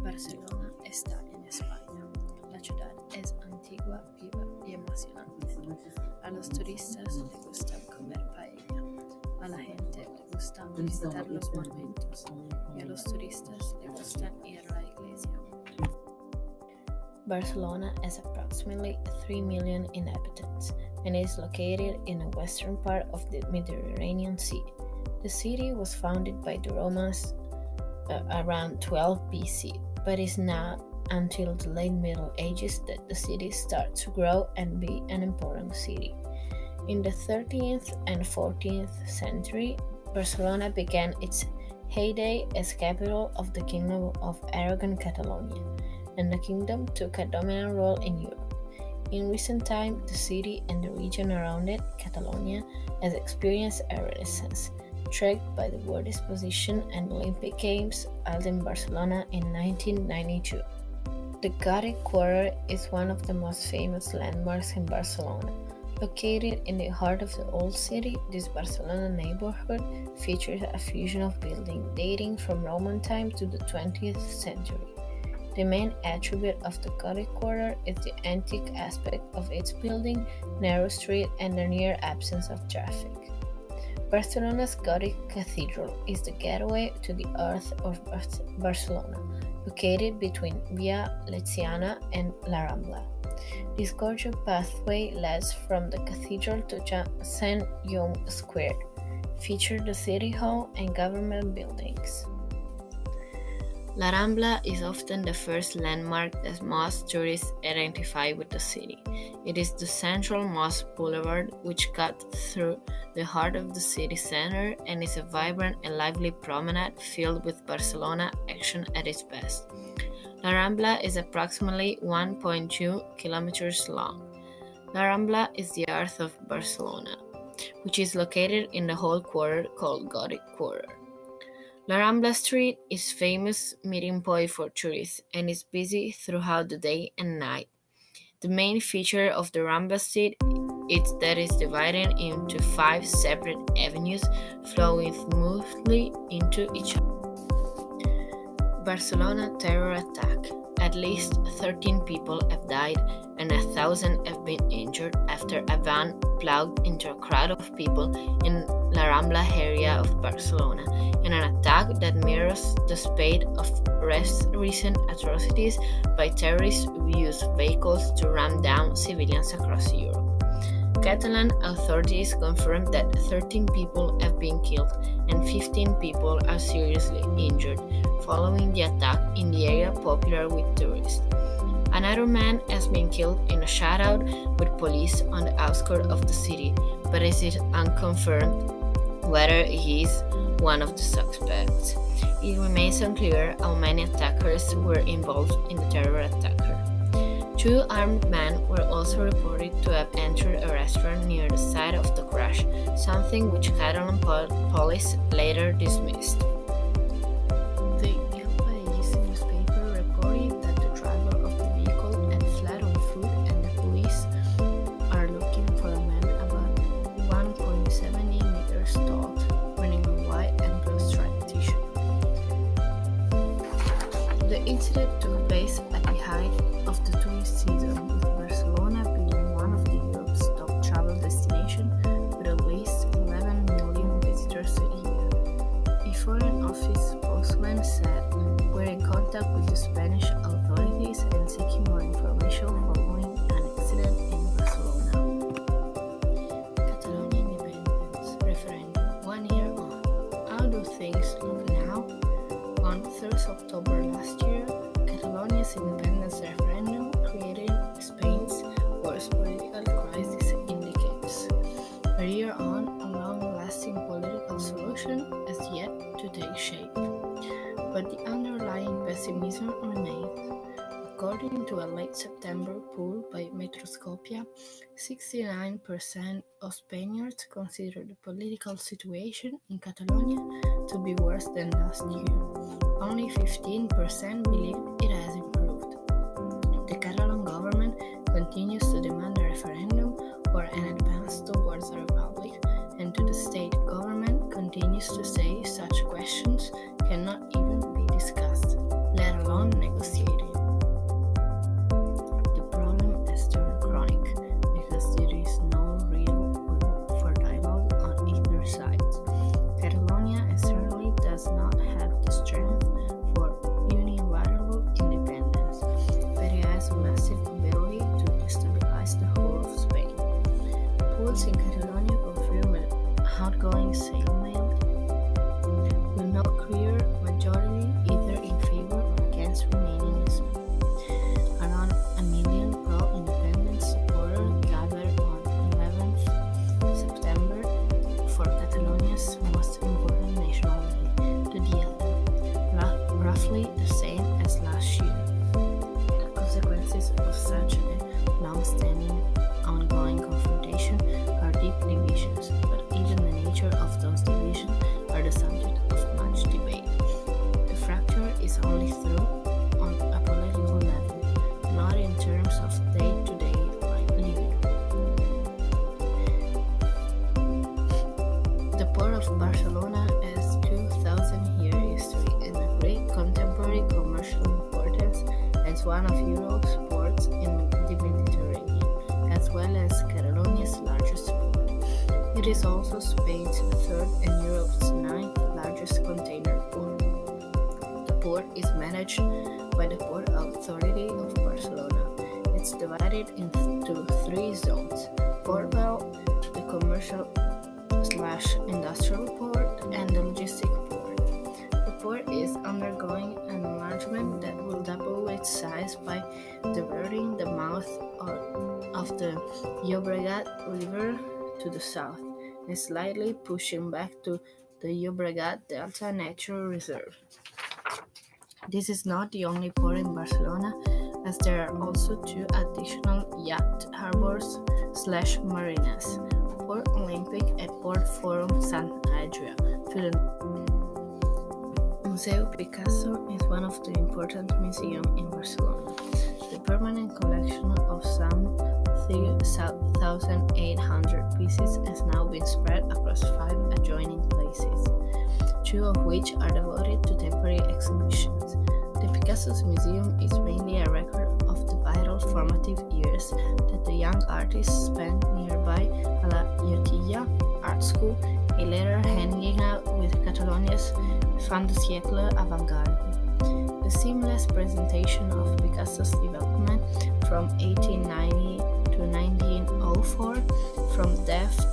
Barcelona está en España. La ciudad es antigua, viva y emocionante. A los turistas les gusta comer paella. A la gente le gusta visitar los monumentos. Y a los turistas les gusta ir a la iglesia. Barcelona has approximately 3 million inhabitants and is located in the western part of the Mediterranean Sea. The city was founded by the Romans around 12 BC, but it's not until the late Middle Ages that the city started to grow and be an important city. In the 13th and 14th century, Barcelona began its heyday as capital of the Kingdom of Aragon Catalonia, and the kingdom took a dominant role in Europe. In recent times, the city and the region around it, Catalonia, has experienced a renaissance, triggered by the World Exposition and Olympic Games held in Barcelona in 1992. The Gothic Quarter is one of the most famous landmarks in Barcelona. Located in the heart of the old city, this Barcelona neighborhood features a fusion of buildings dating from Roman times to the 20th century. The main attribute of the Gothic Quarter is the antique aspect of its building, narrow street, and the near absence of traffic. Barcelona's Gothic Cathedral is the gateway to the heart of Barcelona, located between Via Leciana and La Rambla. This gorgeous pathway leads from the cathedral to St. Jaume Square, featuring the city hall and government buildings. La Rambla is often the first landmark that most tourists identify with the city. It is the central most boulevard which cuts through the heart of the city center and is a vibrant and lively promenade filled with Barcelona action at its best. La Rambla is approximately 1.2 kilometers long. La Rambla is the heart of Barcelona, which is located in the whole quarter called Gothic Quarter. La Rambla Street is a famous meeting point for tourists and is busy throughout the day and night. The main feature of the Rambla Street is that it is divided into 5 separate avenues flowing smoothly into each other. Barcelona terror attack. At least 13 people have died and 1,000 have been injured after a van plowed into a crowd of people in La Rambla area of Barcelona, in an attack that mirrors the spate of recent atrocities by terrorists who use vehicles to ram down civilians across Europe. Catalan authorities confirmed that 13 people have been killed and 15 people are seriously injured following the attack in the area popular with tourists. Another man has been killed in a shootout with police on the outskirts of the city, but it is unconfirmed whether he is one of the suspects. It remains unclear how many attackers were involved in the terror attack. 2 armed men were also reported to have entered a restaurant near the site of the crash, something which Catalan police later dismissed. The Gill-Rose newspaper reported that the driver of the vehicle had fled on foot and the police are looking for a man about 1.70 meters tall, wearing a white and blue striped t-shirt. The incident took place at the height of the tourist season, with Barcelona being one of Europe's top travel destinations with at least 11 million visitors a year. A Foreign Office spokesman said, "We're in contact with the Spanish authorities and seeking more information following an accident in Barcelona." Catalonian independence referendum 1 year on. How do things look now? On 3rd October last year, Catalonia's independence referendum created Spain's worst political crisis in decades. A year on, a long-lasting political solution has yet to take shape. But the underlying pessimism remains. According to a late September poll by Metroscopia, 69% of Spaniards consider the political situation in Catalonia to be worse than last year. Only 15% believe it has improved. The Catalan government continues to demand a referendum or an advance towards a republic, and to the state government continues to say such questions cannot even be discussed, let alone negotiated. is one of Europe's ports in the Mediterranean, as well as Catalonia's largest port. It is also Spain's third and Europe's ninth largest container port. The port is managed by the Port Authority of Barcelona. It's divided into three zones: Portville, the commercial/industrial port, and the logistic port. The port is undergoing an enlargement that will double its size by diverting the mouth of the Llobregat River to the south and slightly pushing back to the Llobregat Delta Natural Reserve. This is not the only port in Barcelona, as there are also two additional yacht harbors/marinas: Port Olympic and Port Forum Sant Adrià. Museu Picasso is one of the important museums in Barcelona. The permanent collection of some 3,800 pieces has now been spread across 5 adjoining places, 2 of which are devoted to temporary exhibitions. The Picasso's museum is mainly a record of the vital formative years that the young artist spent nearby a la Llotilla Art School, a later hanging out with Catalonia's fin de siècle avant-garde. The seamless presentation of Picasso's development from 1890 to 1904, from deft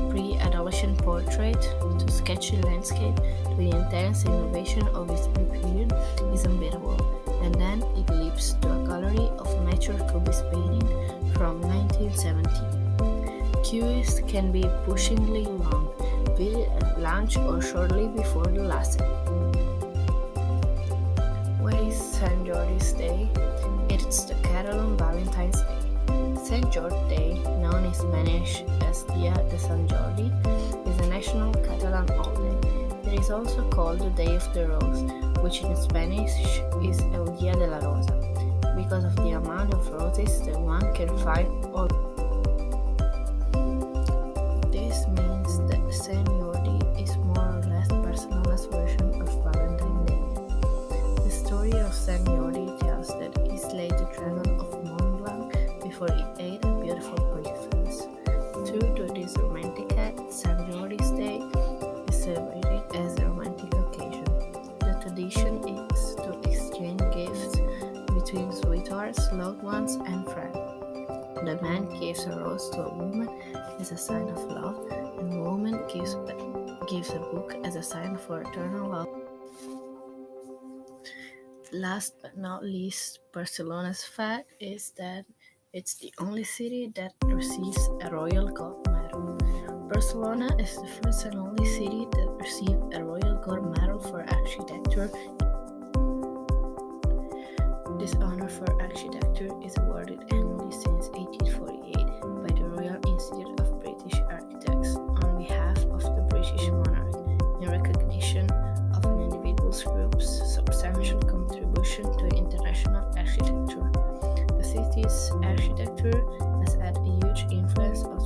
pre-adolescent portrait to sketchy landscape to the intense innovation of his period is unbeatable, and then it leaps to a gallery of mature cubist painting from 1970. Queues can be pushingly long, be it at lunch or shortly before the last. What is St. Jordi's Day? It's the Catalan Valentine's Day. St. George Day, known in Spanish as Dia de Sant Jordi, is a national Catalan holiday. It is also called the Day of the Rose, which in Spanish is El Día de la Rosa, because of the amount of roses that one can find all. This means that St. Jordi is more or less Barcelona's version of Valentine's Day. The story of St. Jordi tells that he slayed the dragon of Mont Blanc before he ate a beautiful princess. True to this romantic act, St. Jordi's Day is celebrated as a romantic occasion. The tradition is to exchange gifts between sweethearts, loved ones, and friends. The man gives a rose to a woman as a sign of love, and the woman gives a book as a sign for eternal love. Last but not least, Barcelona's fact is that it's the only city that receives a Royal Gold Medal. Barcelona is the first and only city that received a Royal Gold Medal for architecture. This honor for architecture is awarded annually since 1848 by the Royal Institute of British Architects on behalf of the British monarch in recognition of an individual group's substantial contribution to international architecture. The city's architecture has had a huge influence of